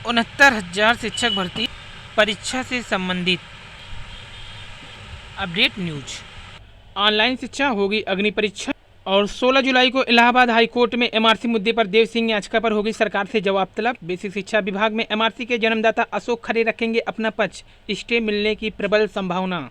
69,000 शिक्षक भर्ती परीक्षा से संबंधित अपडेट न्यूज। ऑनलाइन शिक्षा होगी अग्नि परीक्षा। और 16 जुलाई को इलाहाबाद हाई कोर्ट में एमआरसी मुद्दे पर देव सिंह याचिका पर होगी सरकार से जवाब तलब। बेसिक शिक्षा विभाग में एमआरसी के जन्मदाता अशोक खरे रखेंगे अपना पक्ष, स्टे मिलने की प्रबल संभावना।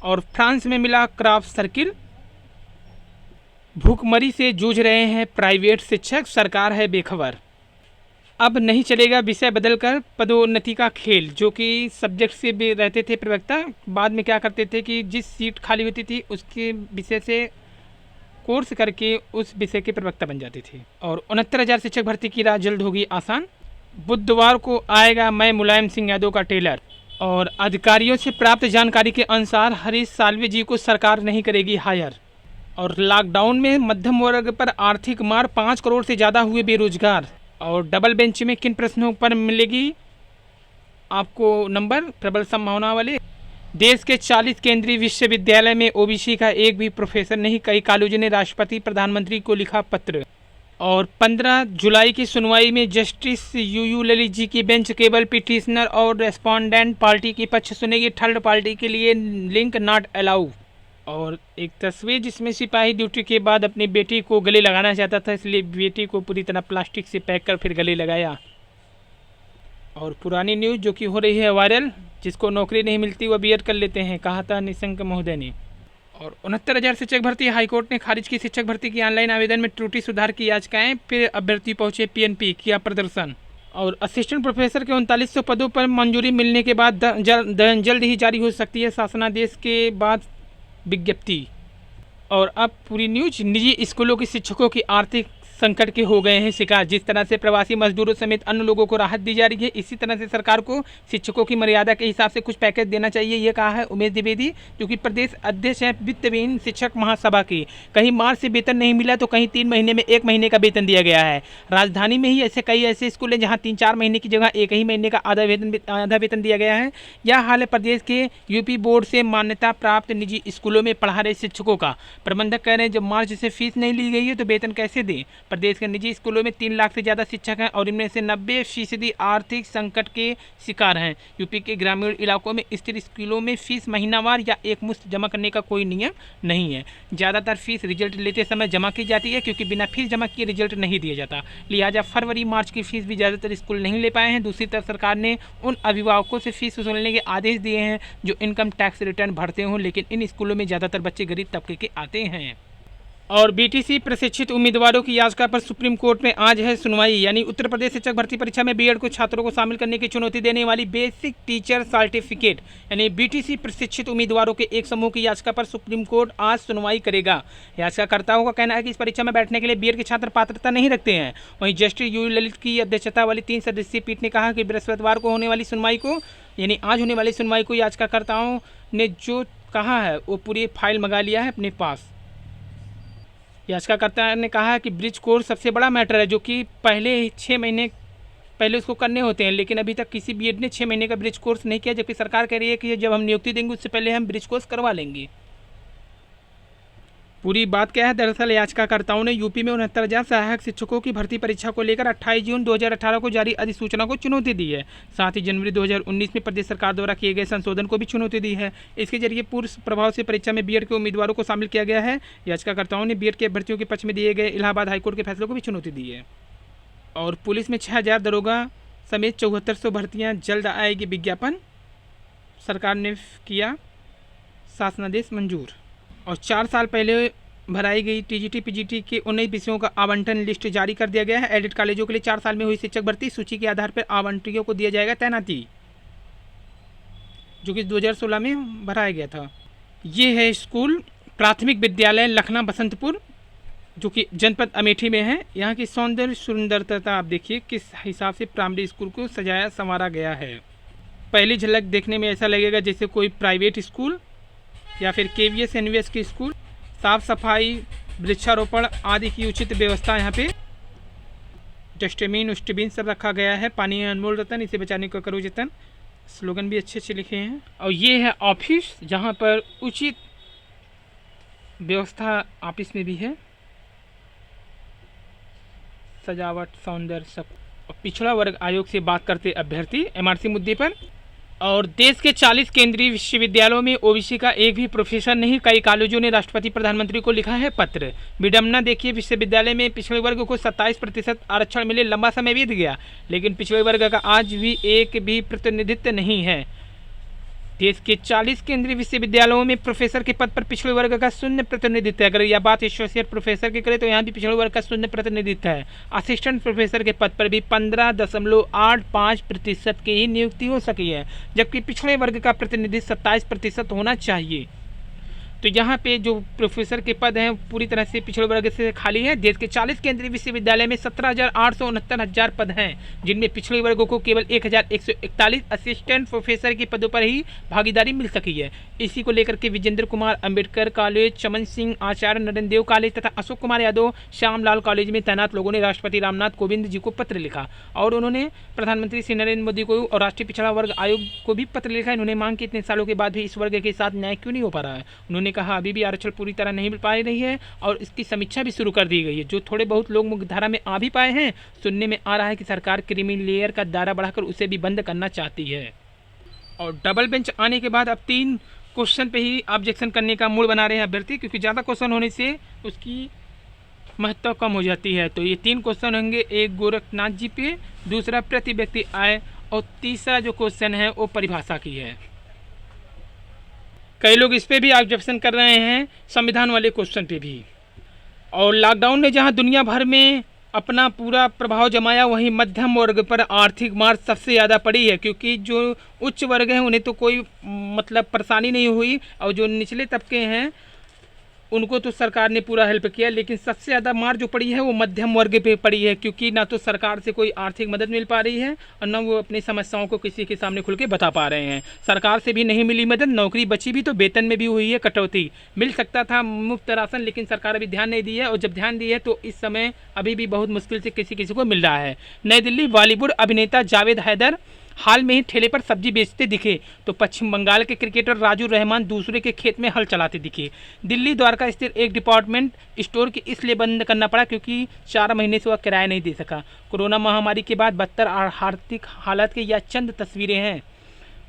और फ्रांस में मिला क्राफ्ट सर्किल। भूखमरी से जूझ रहे हैं प्राइवेट शिक्षक, सरकार है बेखबर। अब नहीं चलेगा विषय बदलकर पदोन्नति का खेल। जो कि सब्जेक्ट से भी रहते थे प्रवक्ता, बाद में क्या करते थे कि जिस सीट खाली होती थी उसके विषय से कोर्स करके उस विषय के प्रवक्ता बन जाते थे। और 69,000 शिक्षक भर्ती की राह जल्द होगी आसान। बुधवार को आएगा मैं मुलायम सिंह यादव का टेलर। और अधिकारियों से प्राप्त जानकारी के अनुसार हरीश साल्वे जी को सरकार नहीं करेगी हायर। और लॉकडाउन में मध्यम वर्ग पर आर्थिक मार, 5 करोड़ से ज़्यादा हुए बेरोजगार। और डबल बेंच में किन प्रश्नों पर मिलेगी आपको नंबर, प्रबल संभावना वाले। देश के 40 केंद्रीय विश्वविद्यालय में ओबीसी का एक भी प्रोफेसर नहीं, कई कॉलेजों ने राष्ट्रपति प्रधानमंत्री को लिखा पत्र। और 15 जुलाई की सुनवाई में जस्टिस यूयू ललित जी की बेंच केवल पिटिशनर और रेस्पोंडेंट पार्टी की पक्ष सुनेगी, थर्ड पार्टी के लिए लिंक नॉट अलाउ। और एक तस्वीर जिसमें सिपाही ड्यूटी के बाद अपनी बेटी को गले लगाना चाहता था, इसलिए बेटी को पूरी तरह प्लास्टिक से पैक कर फिर गले लगाया। और पुरानी न्यूज़ जो कि हो रही है वायरल, जिसको नौकरी नहीं मिलती वह बीएड कर लेते हैं, कहा था निशंक महोदय ने। और 69,000 शिक्षक भर्ती, हाईकोर्ट ने खारिज की शिक्षक भर्ती की ऑनलाइन आवेदन में त्रुटि सुधार की याचिकाएं, फिर अभ्यर्थी पहुंचे पीएनपी, किया प्रदर्शन। और असिस्टेंट प्रोफेसर के 3900 पदों पर मंजूरी मिलने के बाद जल्द ही जारी हो सकती है शासनादेश के बाद विज्ञप्ति। और अब पूरी न्यूज। निजी स्कूलों के शिक्षकों की आर्थिक संकट के हो गए हैं शिकार। जिस तरह से प्रवासी मजदूरों समेत अन्य लोगों को राहत दी जा रही है, इसी तरह से सरकार को शिक्षकों की मर्यादा के हिसाब से कुछ पैकेज देना चाहिए, ये कहा है उमेश द्विवेदी, जो कि प्रदेश अध्यक्ष हैं वित्तहीन शिक्षक महासभा की। कहीं मार्च से वेतन नहीं मिला तो कहीं 3 महीने में 1 महीने का वेतन दिया गया है। राजधानी में ही ऐसे कई ऐसे स्कूल हैं जहाँ 3-4 महीने की जगह 1 ही महीने का आधा वेतन दिया गया है। यह हाल है प्रदेश के यूपी बोर्ड से मान्यता प्राप्त निजी स्कूलों में पढ़ा रहे शिक्षकों का। प्रबंधक कह रहे हैं जब मार्च से फीस नहीं ली गई है तो वेतन कैसे दें। प्रदेश के निजी स्कूलों में 3 लाख से ज़्यादा शिक्षक हैं और इनमें से 90% आर्थिक संकट के शिकार हैं। यूपी के ग्रामीण इलाकों में स्थित स्कूलों में फीस महीनावार या एक मुश्त जमा करने का कोई नियम नहीं है। ज़्यादातर फीस रिजल्ट लेते समय जमा की जाती है, क्योंकि बिना फीस जमा किए रिजल्ट नहीं दिया जाता। लिहाजा फरवरी मार्च की फीस भी ज़्यादातर स्कूल नहीं ले पाए हैं। दूसरी तरफ सरकार ने उन अभिभावकों से फीस वसूलने के आदेश दिए हैं जो इनकम टैक्स रिटर्न भरते हों, लेकिन इन स्कूलों में ज़्यादातर बच्चे गरीब तबके के आते हैं। और बीटीसी प्रशिक्षित उम्मीदवारों की याचिका पर सुप्रीम कोर्ट में आज है सुनवाई। यानी उत्तर प्रदेश शिक्षक भर्ती परीक्षा में बीएड को छात्रों को शामिल करने की चुनौती देने वाली बेसिक टीचर सर्टिफिकेट यानी बीटीसी प्रशिक्षित उम्मीदवारों के एक समूह की याचिका पर सुप्रीम कोर्ट आज सुनवाई करेगा। याचिकाकर्ताओं का कहना है कि इस परीक्षा में बैठने के लिए बीएड के छात्र पात्रता नहीं रखते हैं। वहीं जस्टिस यूयू ललित की अध्यक्षता वाली 3 सदस्यीय पीठ ने कहा कि बृहस्पतिवार को होने वाली सुनवाई को, यानी आज होने वाली सुनवाई को, याचिकाकर्ताओं ने जो कहा है वो पूरी फाइल मंगा लिया है अपने पास। याचिकाकर्ता ने कहा है कि ब्रिज कोर्स सबसे बड़ा मैटर है, जो कि पहले 6 महीने पहले उसको करने होते हैं, लेकिन अभी तक किसी बीएड ने 6 महीने का ब्रिज कोर्स नहीं किया, जबकि सरकार कह रही है कि जब हम नियुक्ति देंगे उससे पहले हम ब्रिज कोर्स करवा लेंगे। पूरी बात क्या है, दरअसल याचिकाकर्ताओं ने यूपी में 69,000 सहायक शिक्षकों की भर्ती परीक्षा को लेकर 28 जून 2018 को जारी अधिसूचना को चुनौती दी है। साथ ही जनवरी 2019 में प्रदेश सरकार द्वारा किए गए संशोधन को भी चुनौती दी है। इसके जरिए पूर्ण प्रभाव से परीक्षा में बीएड के उम्मीदवारों को शामिल किया गया है। याचिकाकर्ताओं ने बीएड के अभ्यर्थियों के पक्ष में दिए गए इलाहाबाद हाईकोर्ट के फैसले को भी चुनौती दी है। और पुलिस में 6,000 दरोगा समेत 7400 भर्तियाँ, जल्द आएगी विज्ञापन, सरकार ने किया शासनादेश मंजूर। और 4 साल पहले भराई गई टीजीटी पीजीटी के 19 विषयों का आवंटन लिस्ट जारी कर दिया गया है। एडेड कॉलेजों के लिए 4 साल में हुई शिक्षक भर्ती सूची के आधार पर आवंटियों को दिया जाएगा तैनाती, जो कि 2016 में भराया गया था। ये है स्कूल प्राथमिक विद्यालय लखना बसंतपुर, जो कि जनपद अमेठी में है। यहाँ की सौंदर्य सुंदरता आप देखिए किस हिसाब से प्राइमरी स्कूल को सजाया संवारा गया है। पहली झलक देखने में ऐसा लगेगा जैसे कोई प्राइवेट स्कूल या फिर केवीएस एनवीएस की स्कूल। साफ सफाई, वृक्षारोपण आदि की उचित व्यवस्था यहाँ पे, डस्टबिन उस्टबिन सब रखा गया है। पानी अनमोल रतन, इसे बचाने को करो जतन, स्लोगन भी अच्छे अच्छे लिखे हैं। और ये है ऑफिस, जहाँ पर उचित व्यवस्था ऑफिस में भी है, सजावट सौंदर्य सब पिछड़ा वर्ग आयोग से बात करते अभ्यर्थी एमआरसी मुद्दे पर। और देश के 40 केंद्रीय विश्वविद्यालयों में ओबीसी का एक भी प्रोफेसर नहीं, कई कॉलेजों ने राष्ट्रपति प्रधानमंत्री को लिखा है पत्र। विडम्बना देखिए, विश्वविद्यालय में पिछड़े वर्ग को 27% आरक्षण मिले, लंबा समय बीत गया लेकिन पिछड़े वर्ग का आज भी एक भी प्रतिनिधित्व नहीं है। देश के 40 केंद्रीय विश्वविद्यालयों में प्रोफेसर के पद पर पिछड़े वर्ग का शून्य प्रतिनिधित्व है। अगर यह बात एसोसिएट प्रोफेसर की करें तो यहाँ भी पिछड़े वर्ग का शून्य प्रतिनिधित्व है। असिस्टेंट प्रोफेसर के पद पर भी 15.85% की ही नियुक्ति हो सकी है, जबकि पिछड़े वर्ग का प्रतिनिधित्व 27% होना चाहिए। तो यहाँ पे जो प्रोफेसर के पद हैं पूरी तरह से पिछड़े वर्ग से खाली है। देश के 40 केंद्रीय विश्वविद्यालय में 17,869 पद हैं, जिनमें पिछड़े वर्गों को केवल 1,141 असिस्टेंट प्रोफेसर के पदों पर ही भागीदारी मिल सकी है। इसी को लेकर के विजेंद्र कुमार अंबेडकर कॉलेज, चमन सिंह आचार्य नरेंद्र देव कॉलेज तथा अशोक कुमार यादव श्यामलाल कॉलेज में तैनात लोगों ने राष्ट्रपति रामनाथ कोविंद जी को पत्र लिखा और उन्होंने प्रधानमंत्री श्री नरेंद्र मोदी को और राष्ट्रीय पिछड़ा वर्ग आयोग को भी पत्र लिखा। इन्होंने मांग की इतने सालों के बाद भी इस वर्ग के साथ न्याय क्यों नहीं हो पा रहा है। उन्होंने कहा अभी भी आरक्षण पूरी तरह नहीं मिल पा रही है और इसकी समीक्षा भी शुरू कर दी गई है। जो थोड़े बहुत लोग मुख्यधारा में आ भी पाए हैं, सुनने में आ रहा है कि सरकार क्रीमी लेयर का दायरा बढ़ाकर उसे भी बंद करना चाहती है। और डबल बेंच आने के बाद अब 3 क्वेश्चन पे ही ऑब्जेक्शन करने का मूड बना रहे हैं अभ्यर्थी, क्योंकि ज़्यादा क्वेश्चन होने से उसकी महत्व कम हो जाती है। तो ये 3 क्वेश्चन होंगे, एक गोरखनाथ जी पे, दूसरा प्रति व्यक्ति आय और तीसरा जो क्वेश्चन है वो परिभाषा की है। कई लोग इस पे भी ऑब्जेक्शन कर रहे हैं, संविधान वाले क्वेश्चन पे भी। और लॉकडाउन ने जहां दुनिया भर में अपना पूरा प्रभाव जमाया, वहीं मध्यम वर्ग पर आर्थिक मार सबसे ज़्यादा पड़ी है, क्योंकि जो उच्च वर्ग हैं उन्हें तो कोई मतलब परेशानी नहीं हुई और जो निचले तबके हैं उनको तो सरकार ने पूरा हेल्प किया, लेकिन सबसे ज़्यादा मार जो पड़ी है वो मध्यम वर्ग पे पड़ी है, क्योंकि ना तो सरकार से कोई आर्थिक मदद मिल पा रही है और ना वो अपनी समस्याओं को किसी के सामने खुल के बता पा रहे हैं। सरकार से भी नहीं मिली मदद, नौकरी बची भी तो वेतन में भी हुई है कटौती। मिल सकता था मुफ्त राशन, लेकिन सरकार अभी ध्यान नहीं दी है और जब ध्यान दी है तो इस समय अभी भी बहुत मुश्किल से किसी किसी को मिल रहा है। नई दिल्ली, बॉलीवुड अभिनेता जावेद हैदर हाल में ही ठेले पर सब्जी बेचते दिखे तो पश्चिम बंगाल के क्रिकेटर राजू रहमान दूसरे के खेत में हल चलाते दिखे। दिल्ली द्वारका स्थित एक डिपार्टमेंट स्टोर की इसलिए बंद करना पड़ा क्योंकि 4 महीने से वह किराया नहीं दे सका। कोरोना महामारी के बाद बदतर आर्थिक हालात की यह चंद तस्वीरें हैं।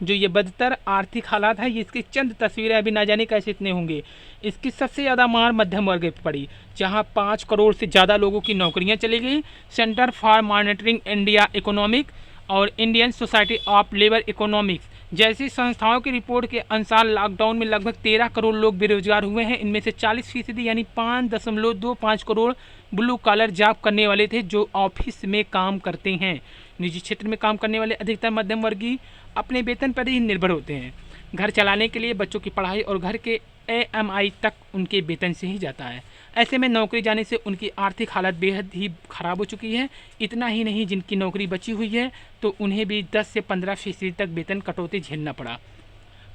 जो ये बदतर आर्थिक हालात है, ये इसकी चंद तस्वीरें, अभी ना जाने कैसे इतने होंगे। इसकी सबसे ज़्यादा मार मध्यम वर्ग पर पड़ी, जहां 5 करोड़ से ज़्यादा लोगों की नौकरियां चली गई। Centre for monitoring India economic और Indian society of labour economics जैसी संस्थाओं की रिपोर्ट के अनुसार लॉकडाउन में लगभग 13 करोड़ लोग बेरोजगार हुए हैं। इनमें से 40% यानी 5.25 करोड़ ब्लू कॉलर जॉब करने वाले थे, जो ऑफिस में काम करते हैं। निजी क्षेत्र में काम करने वाले अधिकतर मध्यम वर्गीय अपने वेतन पर ही निर्भर होते हैं। घर चलाने के लिए बच्चों की पढ़ाई और घर के EMI तक उनके वेतन से ही जाता है। ऐसे में नौकरी जाने से उनकी आर्थिक हालत बेहद ही ख़राब हो चुकी है। इतना ही नहीं, जिनकी नौकरी बची हुई है तो उन्हें भी 10 से 15% तक वेतन कटौती झेलना पड़ा।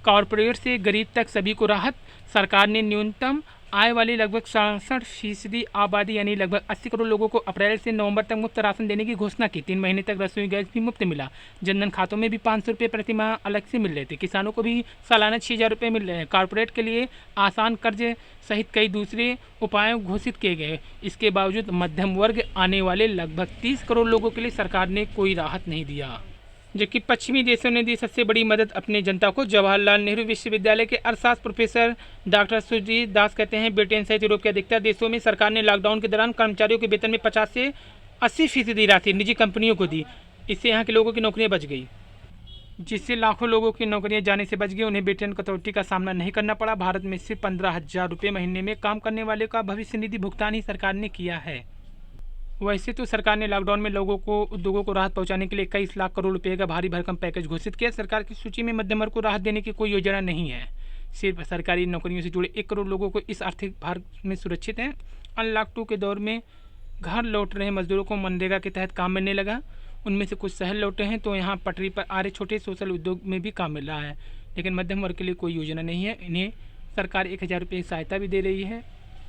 कॉरपोरेट से गरीब तक सभी को राहत। सरकार ने न्यूनतम आय वाली लगभग 67% आबादी यानी लगभग 80 करोड़ लोगों को अप्रैल से नवंबर तक मुफ्त राशन देने की घोषणा की। 3 महीने तक रसोई गैस भी मुफ्त मिला। जनधन खातों में भी 500 रुपये प्रति माह अलग से मिल रहे थे। किसानों को भी सालाना 6,000 रुपये मिल रहे हैं। कॉरपोरेट के लिए आसान कर्ज सहित कई दूसरे उपाय घोषित किए गए। इसके बावजूद मध्यम वर्ग आने वाले लगभग 30 करोड़ लोगों के लिए सरकार ने कोई राहत नहीं दिया। जबकि पश्चिमी देशों ने दी सबसे बड़ी मदद अपने जनता को। जवाहरलाल नेहरू विश्वविद्यालय के अर्थशास्त्र प्रोफेसर डॉक्टर सुजीत दास कहते हैं, ब्रिटेन सहित यूरोप के अधिकतर देशों में सरकार ने लॉकडाउन के दौरान कर्मचारियों के वेतन में 50 से 80% राशि निजी कंपनियों को दी। इससे यहाँ के लोगों की नौकरियाँ बच गई, जिससे लाखों लोगों की नौकरियाँ जाने से बच गई। उन्हें वेतन कटौती का सामना नहीं करना पड़ा। भारत में सिर्फ 15,000 रुपये महीने में काम करने वाले का भविष्य निधि भुगतान ही सरकार ने किया है। वैसे तो सरकार ने लॉकडाउन में उद्योगों को राहत पहुंचाने के लिए 21 लाख करोड़ रुपए का भारी भरकम पैकेज घोषित किया। सरकार की सूची में मध्यम वर्ग को राहत देने की कोई योजना नहीं है। सिर्फ सरकारी नौकरियों से जुड़े 1 करोड़ लोगों को इस आर्थिक भार में सुरक्षित हैं। अनलॉक 2 के दौर में घर लौट रहे मजदूरों को मनरेगा के तहत काम मिलने लगा। उनमें से कुछ शहर लौटे हैं तो यहाँ पटरी पर आ रहे छोटे सोशल उद्योग में भी काम मिल रहा है, लेकिन मध्यम वर्ग के लिए कोई योजना नहीं है। इन्हें सरकार 1,000 रुपये सहायता भी दे रही है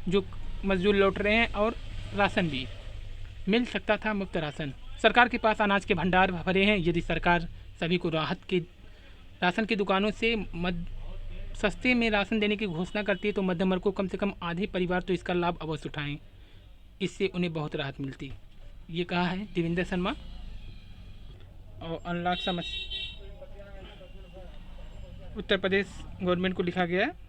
जो मजदूर लौट रहे हैं, और राशन भी मिल सकता था, मुफ्त राशन। सरकार के पास अनाज के भंडार भरे हैं। यदि सरकार सभी को राशन की दुकानों से सस्ते में राशन देने की घोषणा करती है तो मध्यम वर्ग को कम से कम आधे परिवार तो इसका लाभ अवश्य उठाएं। इससे उन्हें बहुत राहत मिलती। ये कहा है देवेंद्र शर्मा। और अनलॉक समस्या उत्तर प्रदेश गवर्नमेंट को लिखा गया है।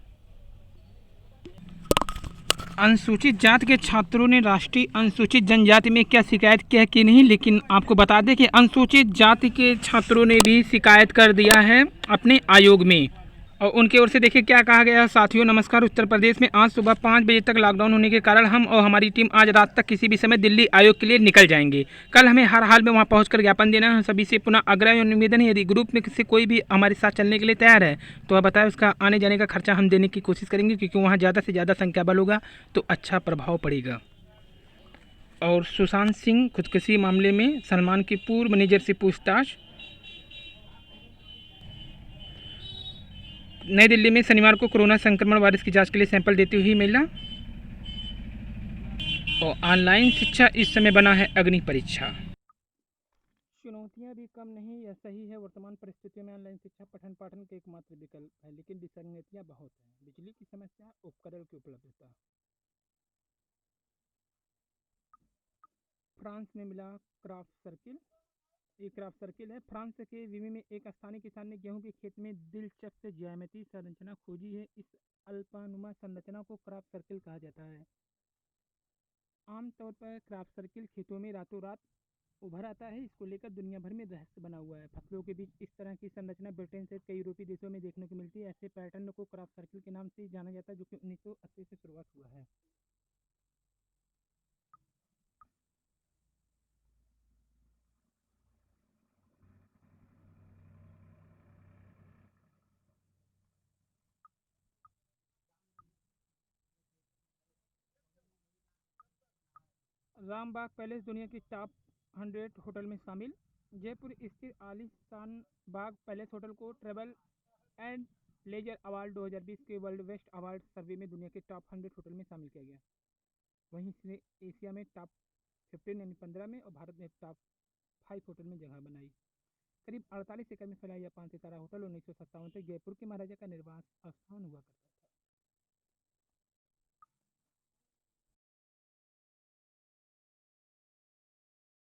अनुसूचित जाति के छात्रों ने राष्ट्रीय अनुसूचित जनजाति में क्या शिकायत किया कि नहीं, लेकिन आपको बता दें कि अनुसूचित जाति के छात्रों ने भी शिकायत कर दिया है अपने आयोग में। और उनके ओर से देखिए क्या कहा गया है। साथियों नमस्कार। उत्तर प्रदेश में आज सुबह 5 बजे तक लॉकडाउन होने के कारण हम और हमारी टीम आज रात तक किसी भी समय दिल्ली आयोग के लिए निकल जाएंगे। कल हमें हर हाल में वहां पहुंचकर ज्ञापन देना है। सभी से पुनः आग्रह और निवेदन है, यदि ग्रुप में से कोई भी हमारे साथ चलने के लिए तैयार है तो वह बताए, उसका आने जाने का खर्चा हम देने की कोशिश करेंगे, क्योंकि वहाँ ज़्यादा से ज़्यादा संख्या बल होगा तो अच्छा प्रभाव पड़ेगा। और सुशांत सिंह खुदकुशी मामले में सलमान की पूर्व मैनेजर से पूछताछ। नई दिल्ली में शनिवार को कोरोना संक्रमण वायरस की जांच के लिए सैंपल देती हुई महिला। और ऑनलाइन शिक्षा इस समय बना है अग्नि परीक्षा। चुनौतियां भी कम नहीं, यह सही है। वर्तमान परिस्थितियों में ऑनलाइन शिक्षा पठन पाठन के एकमात्र विकल्प है, लेकिन विसंगतियां बहुत हैं। बिजली की समस्या, उपकरण की उपलब्धता। फ्रांस में मिला क्राफ्ट सर्किल। ये क्राफ्ट सर्किल है। फ्रांस के विमी में एक स्थानीय किसान ने गेहूं के खेत में दिलचस्प ज्यामितीय संरचना खोजी है। इस अल्पानुमा संरचना को क्राफ्ट सर्किल कहा जाता है। आमतौर पर क्राफ्ट सर्किल खेतों में रातों रात उभर आता है। इसको लेकर दुनिया भर में रहस्य बना हुआ है। फसलों के बीच इस तरह की संरचना ब्रिटेन सहित कई यूरोपीय देशों में देखने को मिलती है। ऐसे पैटर्न को क्राफ्ट सर्किल के नाम से जाना जाता है, जो कि 1980 से शुरुआत हुआ है। रामबाग पैलेस दुनिया की टॉप 100 होटल में शामिल। जयपुर स्थित आलीशान बाग पैलेस होटल को ट्रेवल एंड लेजर अवार्ड 2020 के वर्ल्ड बेस्ट अवार्ड सर्वे में दुनिया के टॉप 100 होटल में शामिल किया गया। वहीं इसने एशिया में टॉप 15 यानी 15 में और भारत में टॉप 5 होटल में जगह बनाई। करीब 48 एकड़ में फैला यह 5 सितारा होटल 1957 तक जयपुर के महाराजा का निवास स्थान हुआ करता